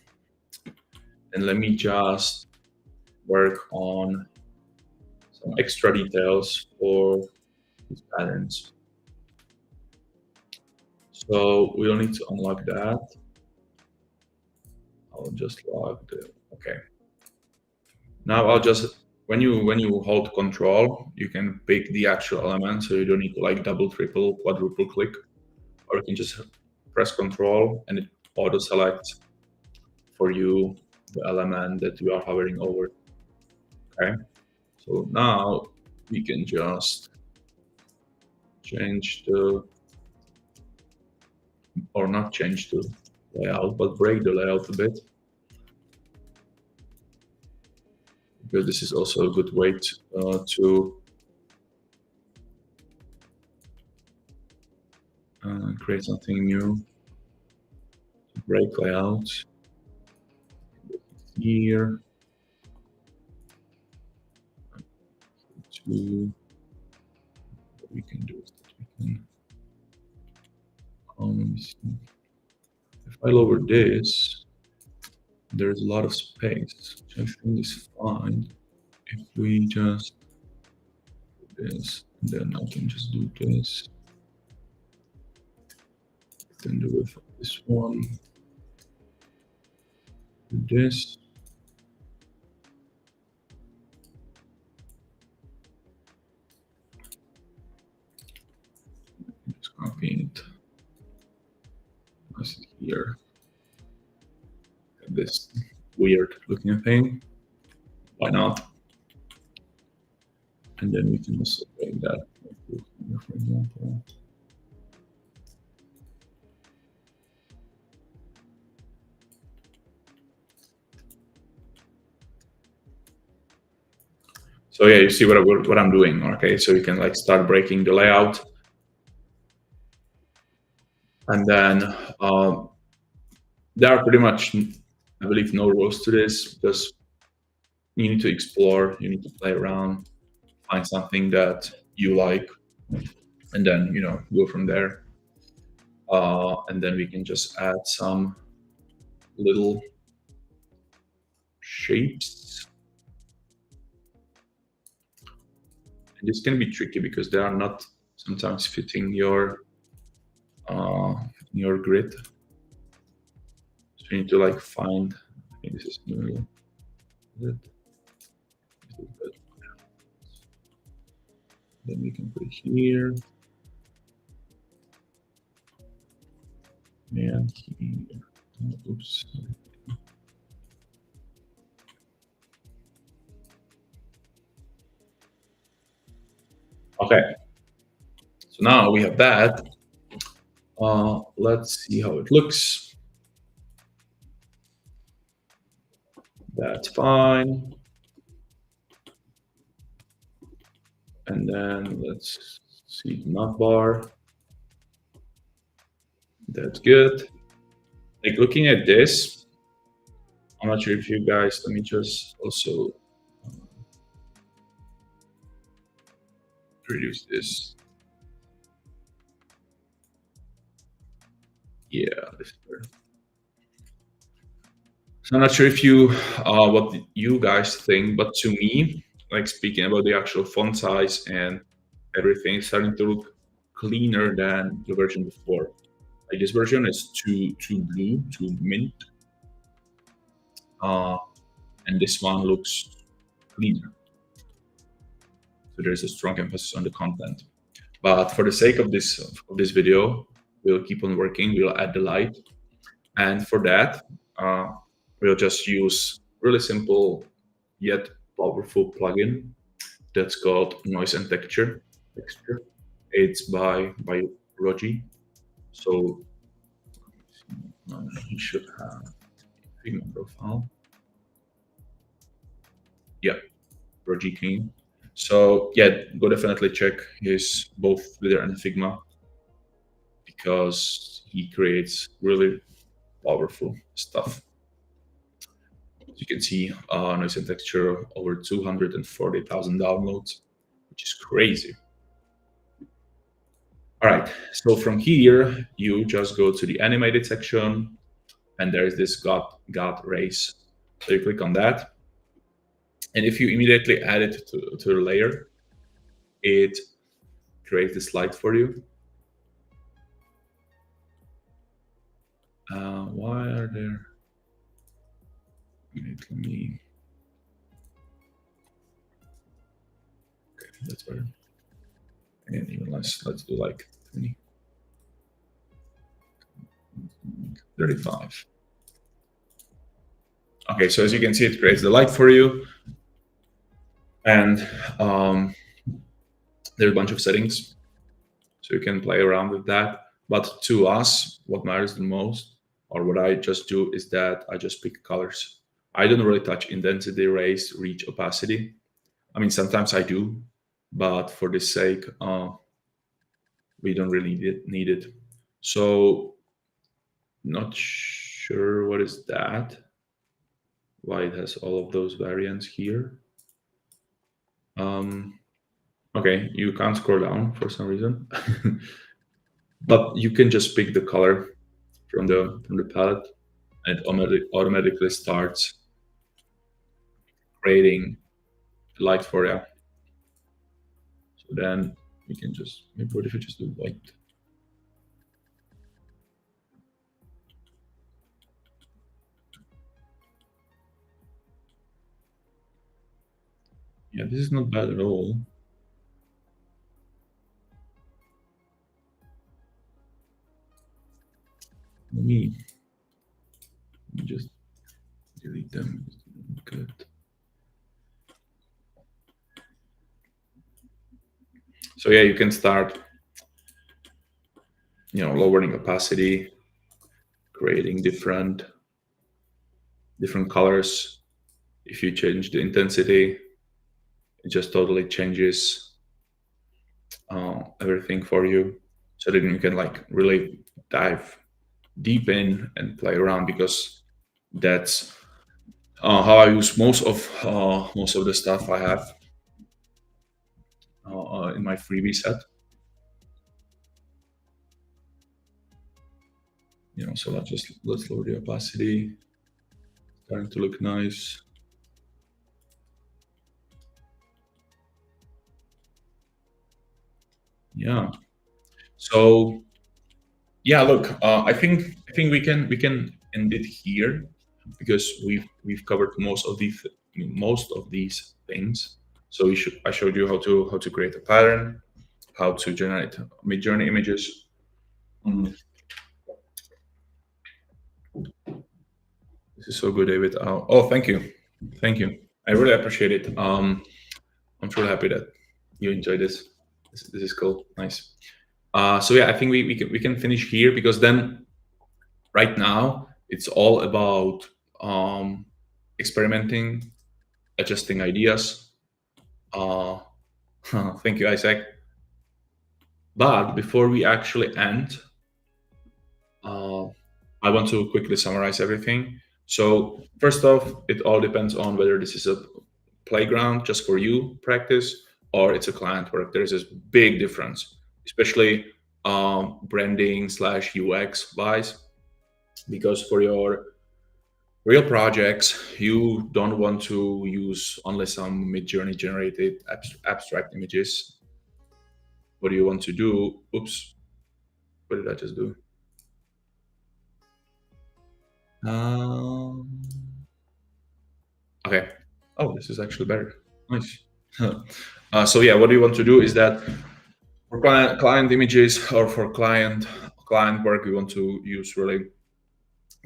Speaker 1: And let me just work on some extra details for these patterns. So we'll need to unlock that. I'll just log the, okay. Now I'll just, when you hold control, you can pick the actual element. So you don't need to like double, triple, quadruple click, or you can just press control and it auto selects for you the element that you are hovering over. Okay. So now we can just change the, or not change the layout, but break the layout a bit. Because this is also a good way to create something new. Break layout here. To what we can do is that we can let me see. If I lower this, there's a lot of space, which I think is fine. If we just do this, then I can just do this. Then the width of this one. Do this. Just copy it. Paste it here. This weird looking thing. Why not? And then we can also break that, for example. So yeah, you see what I'm doing. Okay, so you can like start breaking the layout, and then there are pretty much, I believe, no rules to this because you need to explore, you need to play around, find something that you like, and then go from there. And then we can just add some little shapes. And this can be tricky because they are not sometimes fitting your uh, in your grid. So you need to like find. I think this is new. Then we can put it here and here. Oops. Okay. So now we have that. Let's see how it looks. That's fine. And then let's see the navbar. That's good. Like looking at this, I'm not sure if you guys, let me just also reduce this. Yeah, this is better. So I'm not sure if you, what you guys think, but to me, like speaking about the actual font size and everything, it's starting to look cleaner than the version before. Like this version is too blue, too mint, uh, and this one looks cleaner. So there's a strong emphasis on the content. But for the sake of this video, we'll keep on working. We'll add the light, and for that, we'll just use really simple yet powerful plugin that's called Noise and Texture. It's by Rogi. So he should have Figma profile. Yeah, Rogi King. So yeah, go definitely check his both Twitter and Figma because he creates really powerful stuff. As you can see, Noise and Texture over 240,000 downloads, which is crazy. All right, so from here, you just go to the animated section, and there's this God race. So you click on that, and if you immediately add it to the layer, it creates the slide for you. Why are there? Let me. Okay, that's better. And even let's do like 20, 35. Okay, so as you can see, it creates the light for you, and there's a bunch of settings, so you can play around with that. But to us, what matters the most, or what I just do, is that I just pick colors. I don't really touch intensity, race, reach, opacity. I mean, sometimes I do, but for this sake, we don't really need it. So, not sure what is that. Why it has all of those variants here. Okay, you can't scroll down for some reason, but you can just pick the color from the palette, and it automatically starts creating light for you. So then you can just, maybe what if you just do white? Yeah, this is not bad at all. Let me just delete them. Good. So yeah, you can start, lowering opacity, creating different colors. If you change the intensity, it just totally changes everything for you. So then you can like really dive deep in and play around, because that's how I use most of the stuff I have in my freebie set. So let's lower the opacity. Starting to look nice. Yeah. So Yeah, look, I think we can end it here because we've covered most of these things. So I showed you how to create a pattern, how to generate mid-journey images. Mm, this is so good, David. Oh, thank you. I really appreciate it. I'm truly happy that you enjoyed this. This is cool. Nice. So yeah, I think we can finish here because then right now it's all about um, experimenting, adjusting ideas. Uh, thank you, Isaac. But before we actually end, uh, I want to quickly summarize everything. So first off, it all depends on whether this is a playground just for you practice or it's a client work. There's this big difference, especially branding slash UX wise, because for your real projects, you don't want to use only some mid-journey generated abstract images. What do you want to do? Oops, what did I just do? Um, okay. Oh, this is actually better. Nice. So yeah, what do you want to do is that for client images or for client work, we want to use really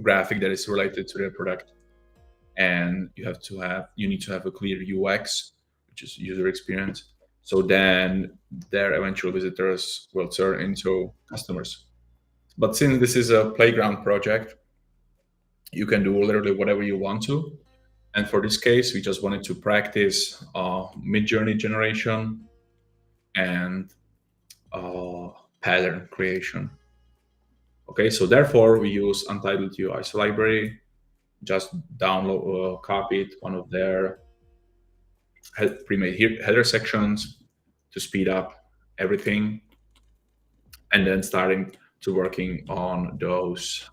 Speaker 1: graphic that is related to their product, and you need to have a clear UX, which is user experience. So then their eventual visitors will turn into customers. But since this is a playground project, you can do literally whatever you want to. And for this case, we just wanted to practice mid-journey generation and uh, pattern creation. Okay, so therefore we use Untitled UIs library. Just download, copy it, one of their pre-made header sections to speed up everything, and then starting to working on those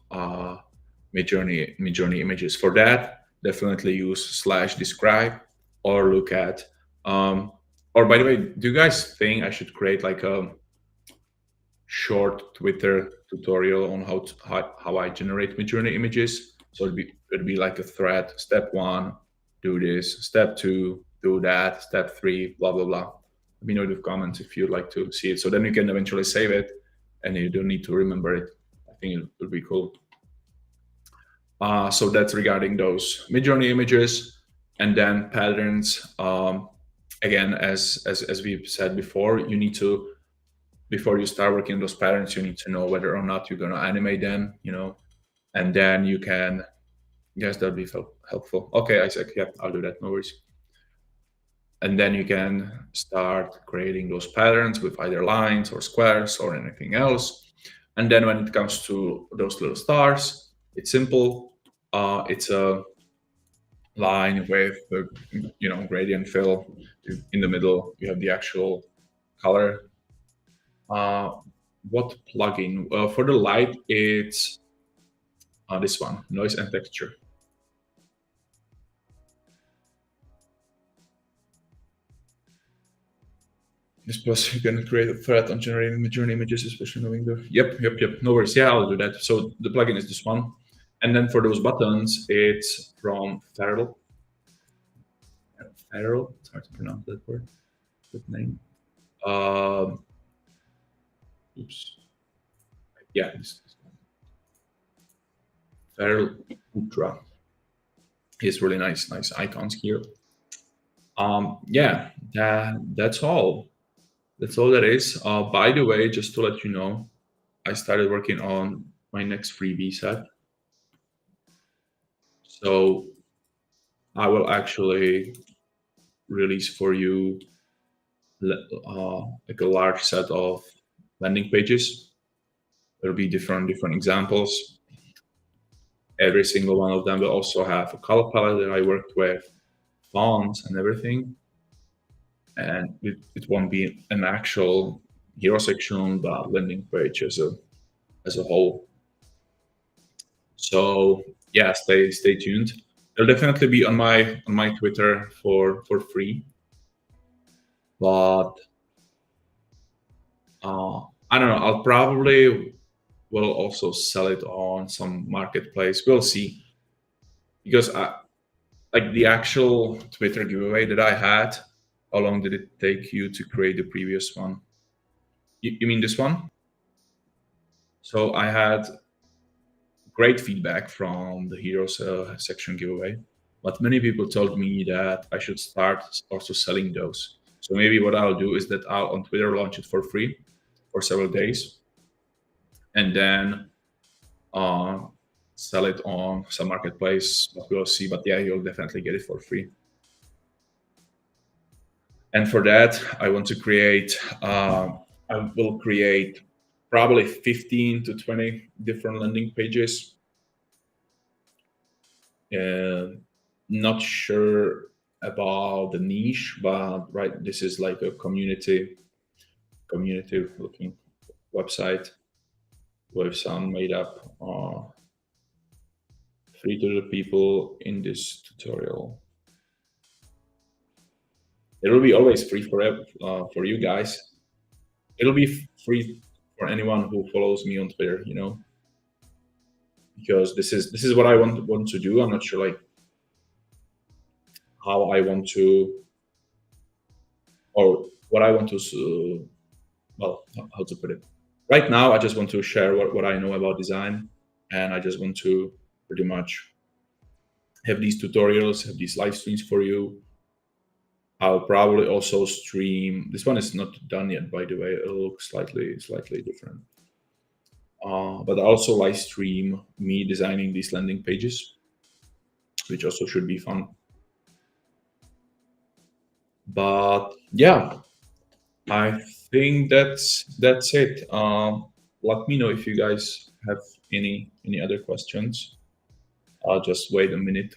Speaker 1: mid-journey images. For that, definitely use slash describe or look at. Um, or by the way, do you guys think I should create like a short Twitter tutorial on how I generate mid-journey images? So it'd be like a thread. Step one, do this. Step two, do that. Step three, blah blah blah. Let me know in the comments if you'd like to see it. So then you can eventually save it, and you don't need to remember it. I think it would be cool. So that's regarding those mid-journey images, and then patterns. Again, as we've said before, you need to before you start working on those patterns, you need to know whether or not you're going to animate them. And then you can. Yes, that'd be helpful. Okay, Isaac. Yeah, I'll do that. No worries. And then you can start creating those patterns with either lines or squares or anything else. And then when it comes to those little stars, it's simple. It's a line with the gradient fill. In the middle, you have the actual color. What plugin? For the light, it's this one, noise and texture. Yes, plus you can create a thread on generating mid-journey images, especially knowing the. Yep. No worries. Yeah, I'll do that. So the plugin is this one, and then for those buttons, it's from Feral. Feral. It's hard to pronounce that word. That name. Um, oops. Yeah, this one. Feral Ultra. It's really nice icons here. Yeah, that's all. That's all that is. By the way, just to let you know, I started working on my next freebie set. So I will actually release for you like a large set of landing pages. There'll be different examples. Every single one of them will also have a color palette that I worked with, fonts and everything. And it won't be an actual hero section, but landing page as a whole. So yeah, stay tuned. It'll definitely be on my Twitter for free. But I don't know. I'll probably will also sell it on some marketplace. We'll see. Because like the actual Twitter giveaway that I had, how long did it take you to create the previous one? You mean this one? So I had great feedback from the Heroes section giveaway, but many people told me that I should start also selling those. So maybe what I'll do is that I'll on Twitter launch it for free for several days, and then uh, sell it on some marketplace. But we'll see. But yeah, you'll definitely get it for free. And for that, I want to create. I will create probably 15 to 20 different landing pages. Not sure about the niche, but right, this is like a community looking website with some made up free to the people in this tutorial. It will be always free for you guys. It'll be free for anyone who follows me on Twitter. Because this is what I want to do. I'm not sure like how I want to or what I want to well, how to put it. Right now, I just want to share what I know about design, and I just want to pretty much have these tutorials, have these live streams for you. I'll probably also stream. This one is not done yet, by the way. It'll look slightly different. But I also live stream me designing these landing pages, which also should be fun. But yeah, I think that's it. Let me know if you guys have any other questions. I'll just wait a minute,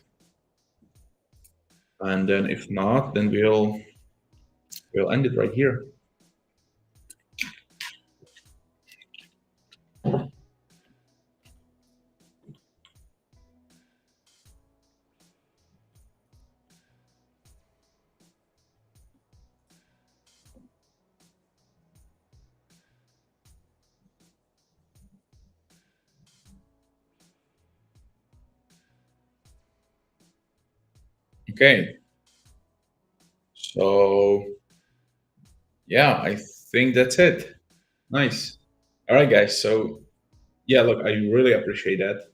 Speaker 1: and then if not, then we'll end it right here. Okay. So yeah, I think that's it. Nice. All right, guys. So yeah, look, I really appreciate that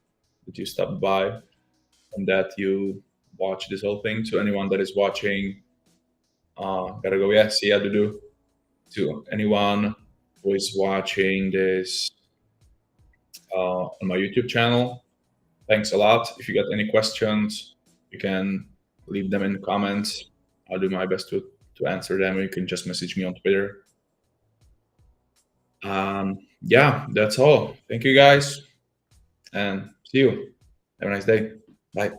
Speaker 1: you stopped by and that you watched this whole thing. To anyone that is watching, gotta go. Yeah, see ya, do. To anyone who is watching this on my YouTube channel, thanks a lot. If you got any questions, you can leave them in the comments. I'll do my best to answer them. You can just message me on Twitter. Yeah, that's all. Thank you guys, and see you. Have a nice day. Bye.